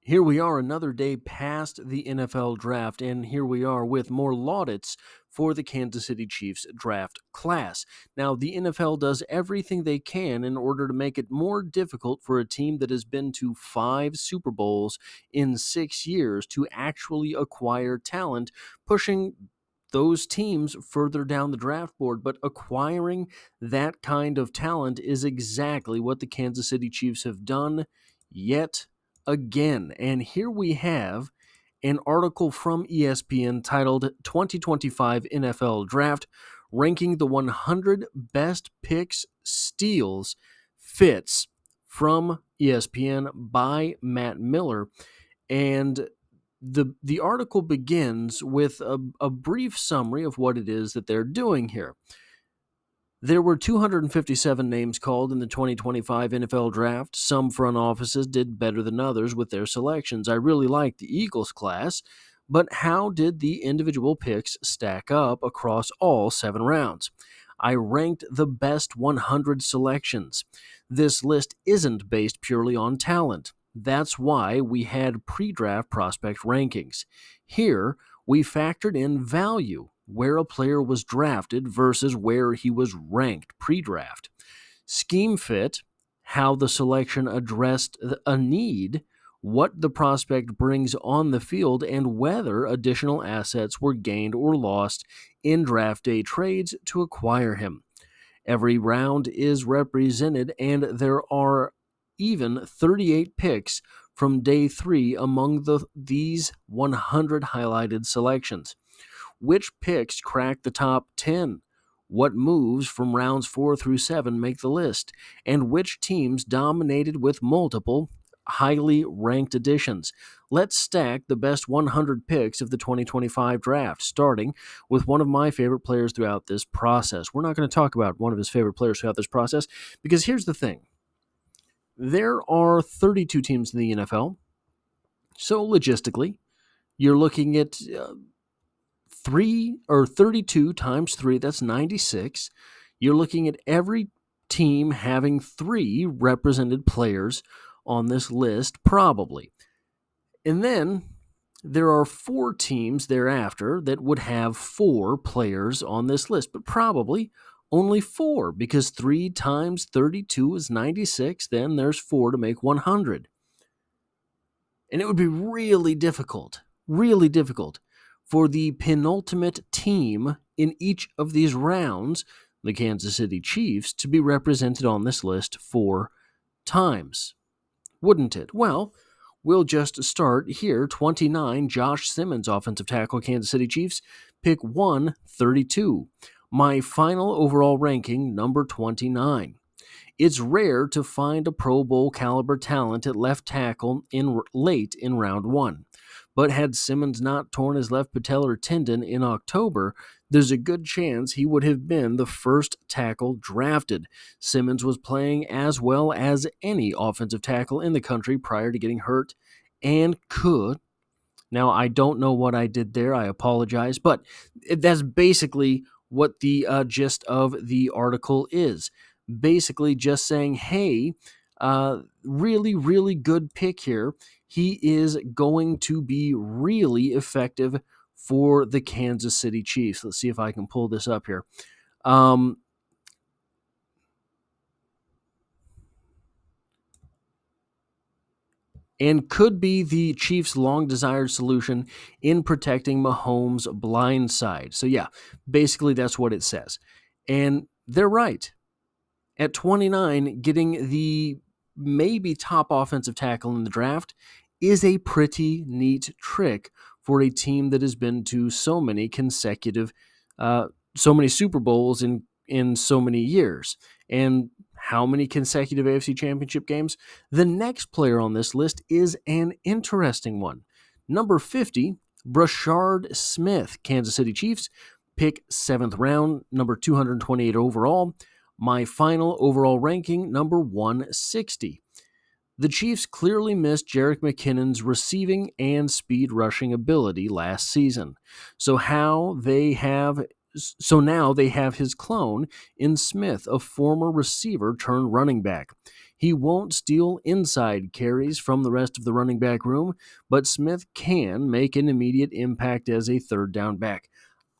Here we are another day past the NFL draft, and here we are with more laudits for the Kansas City Chiefs draft class. Now, the NFL does everything they can in order to make it more difficult for a team that has been to 5 Super Bowls in 6 years to actually acquire talent, pushing those teams further down the draft board. But acquiring that kind of talent is exactly what the Kansas City Chiefs have done yet again. And here we have an article from ESPN titled 2025 NFL Draft, ranking the 100 best picks, steals, fits from ESPN by Matt Miller. And the article begins with a brief summary of what it is that they're doing here. There were 257 names called in the 2025 NFL Draft. Some front offices did better than others with their selections. I really liked the Eagles class, but how did the individual picks stack up across all 7 rounds? I ranked the best 100 selections. This list isn't based purely on talent. That's why we had pre-draft prospect rankings. Here, we factored in value, where a player was drafted versus where he was ranked pre-draft. Scheme fit, how the selection addressed a need, what the prospect brings on the field, and whether additional assets were gained or lost in draft day trades to acquire him. Every round is represented, and there are even 38 picks from day 3 among these 100 highlighted selections. Which picks crack the top 10? What moves from rounds 4 through 7 make the list? And which teams dominated with multiple highly ranked additions? Let's stack the best 100 picks of the 2025 draft, starting with one of my favorite players throughout this process. We're not going to talk about one of his favorite players throughout this process because here's the thing. There are 32 teams in the NFL, so logistically, you're looking at 32 times 3, that's 96. You're looking at every team having 3 represented players on this list, probably. And then there are 4 teams thereafter that would have 4 players on this list, but probably only 4, because 3 times 32 is 96, then there's 4 to make 100. And it would be really difficult for the penultimate team in each of these rounds, the Kansas City Chiefs, to be represented on this list 4 times. Wouldn't it? Well, we'll just start here. 29, Josh Simmons, offensive tackle, Kansas City Chiefs, pick 132. My final overall ranking, number 29. It's rare to find a Pro Bowl caliber talent at left tackle late in round 1. But had Simmons not torn his left patellar tendon in October, there's a good chance he would have been the first tackle drafted. Simmons was playing as well as any offensive tackle in the country prior to getting hurt and could. Now, I don't know what I did there. I apologize. But that's basically what the gist of the article is. Basically just saying, hey, really, really good pick here. He is going to be really effective for the Kansas City Chiefs. Let's see if I can pull this up here. And could be the Chiefs' long-desired solution in protecting Mahomes' blind side. So yeah, basically that's what it says. And they're right. At 29, getting the maybe top offensive tackle in the draft is a pretty neat trick for a team that has been to so many consecutive, so many Super Bowls in so many years. And how many consecutive AFC Championship games? The next player on this list is an interesting one. Number 50, Brashard Smith, Kansas City Chiefs, pick 7th round, number 228 overall. My final overall ranking, number 160. The Chiefs clearly missed Jerick McKinnon's receiving and speed rushing ability last season. So now they have his clone in Smith, a former receiver turned running back. He won't steal inside carries from the rest of the running back room, but Smith can make an immediate impact as a third down back.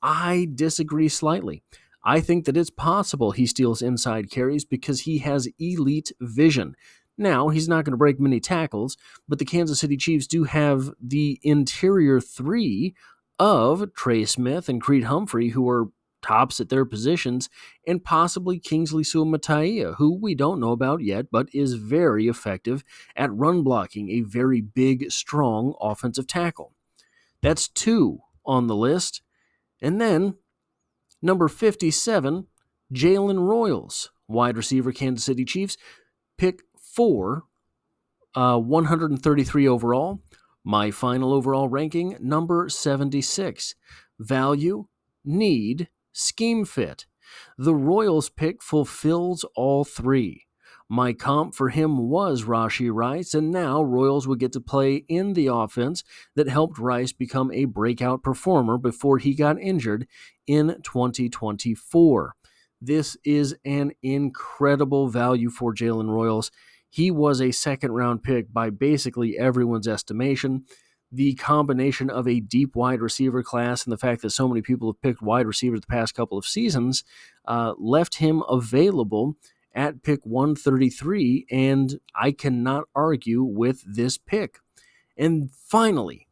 I disagree slightly. I think that it's possible he steals inside carries because he has elite vision. Now, he's not going to break many tackles, but the Kansas City Chiefs do have the interior three of Trey Smith and Creed Humphrey, who are tops at their positions, and possibly Kingsley Suamataia, who we don't know about yet, but is very effective at run blocking, a very big, strong offensive tackle. That's two on the list. And then, number 57, Jalen Royals, wide receiver, Kansas City Chiefs, pick 4, 133 overall. My final overall ranking, number 76. Value, need, scheme fit. The Royals pick fulfills all three. My comp for him was Rashee Rice, and now Royals would get to play in the offense that helped Rice become a breakout performer before he got injured in 2024. This is an incredible value for Jalen Royals. He was a second-round pick by basically everyone's estimation. The combination of a deep wide receiver class and the fact that so many people have picked wide receivers the past couple of seasons left him available at pick 133, and I cannot argue with this pick. And finally,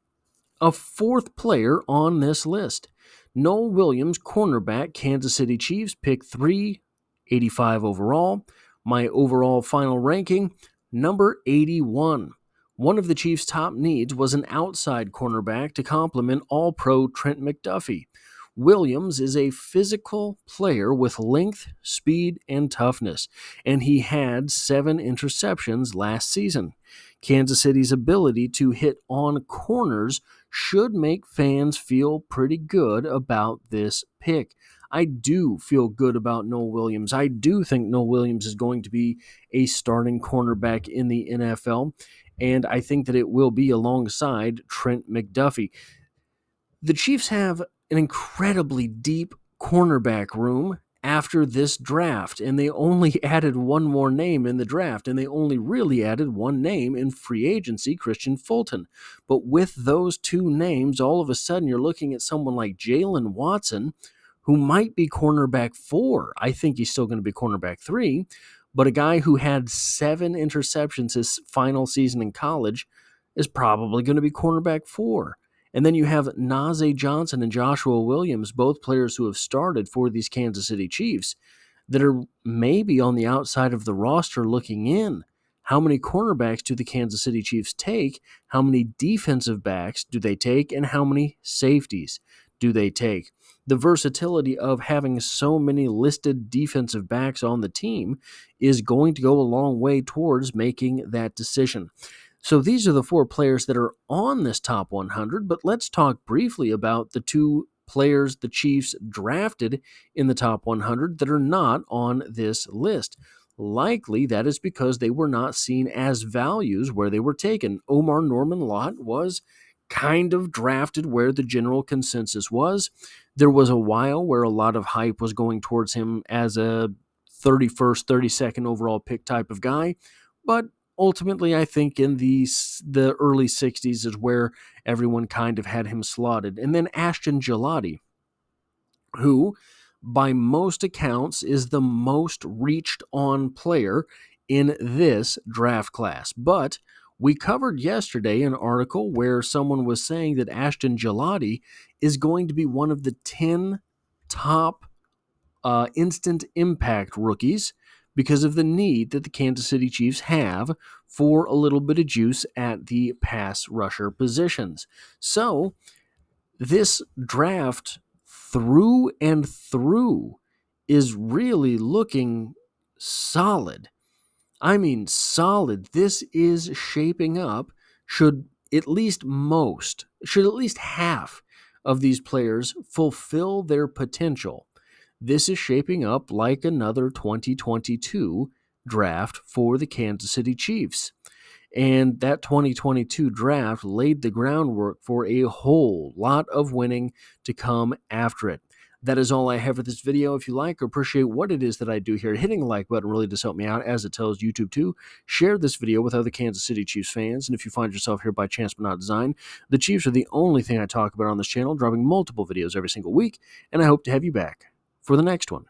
a fourth player on this list, Nohl Williams, cornerback, Kansas City Chiefs, pick 385 overall. My overall final ranking, number 81. One of the Chiefs' top needs was an outside cornerback to complement All-Pro Trent McDuffie. Williams is a physical player with length, speed, and toughness, and he had 7 interceptions last season. Kansas City's ability to hit on corners should make fans feel pretty good about this pick. I do feel good about Nohl Williams. I do think Nohl Williams is going to be a starting cornerback in the NFL, and I think that it will be alongside Trent McDuffie. The Chiefs have an incredibly deep cornerback room after this draft, and they only added one more name in the draft, and they only really added one name in free agency, Christian Fulton. But with those two names, all of a sudden you're looking at someone like Jalen Watson, who might be cornerback 4. I think he's still going to be cornerback 3, but a guy who had 7 interceptions his final season in college is probably going to be cornerback 4. And then you have Najee Johnson and Joshua Williams, both players who have started for these Kansas City Chiefs, that are maybe on the outside of the roster looking in. How many cornerbacks do the Kansas City Chiefs take? How many defensive backs do they take? And how many safeties do they take? The versatility of having so many listed defensive backs on the team is going to go a long way towards making that decision. So these are the 4 players that are on this top 100, but let's talk briefly about the 2 players the Chiefs drafted in the top 100 that are not on this list. Likely that is because they were not seen as values where they were taken. Omar Norman Lott was kind of drafted where the general consensus was. There was a while where a lot of hype was going towards him as a 31st, 32nd overall pick type of guy, but ultimately, I think in the early 60s is where everyone kind of had him slotted. And then Ashton Gillotte, who by most accounts is the most reached on player in this draft class. But we covered yesterday an article where someone was saying that Ashton Gillotte is going to be one of the 10 top instant impact rookies because of the need that the Kansas City Chiefs have for a little bit of juice at the pass rusher positions. So this draft through and through is really looking solid. I mean solid. This is shaping up. Should at least half of these players fulfill their potential, this is shaping up like another 2022 draft for the Kansas City Chiefs. And that 2022 draft laid the groundwork for a whole lot of winning to come after it. That is all I have for this video. If you like or appreciate what it is that I do here, hitting the like button really does help me out, as it tells YouTube to. Share this video with other Kansas City Chiefs fans, and if you find yourself here by chance but not design, the Chiefs are the only thing I talk about on this channel, dropping multiple videos every single week, and I hope to have you back for the next one.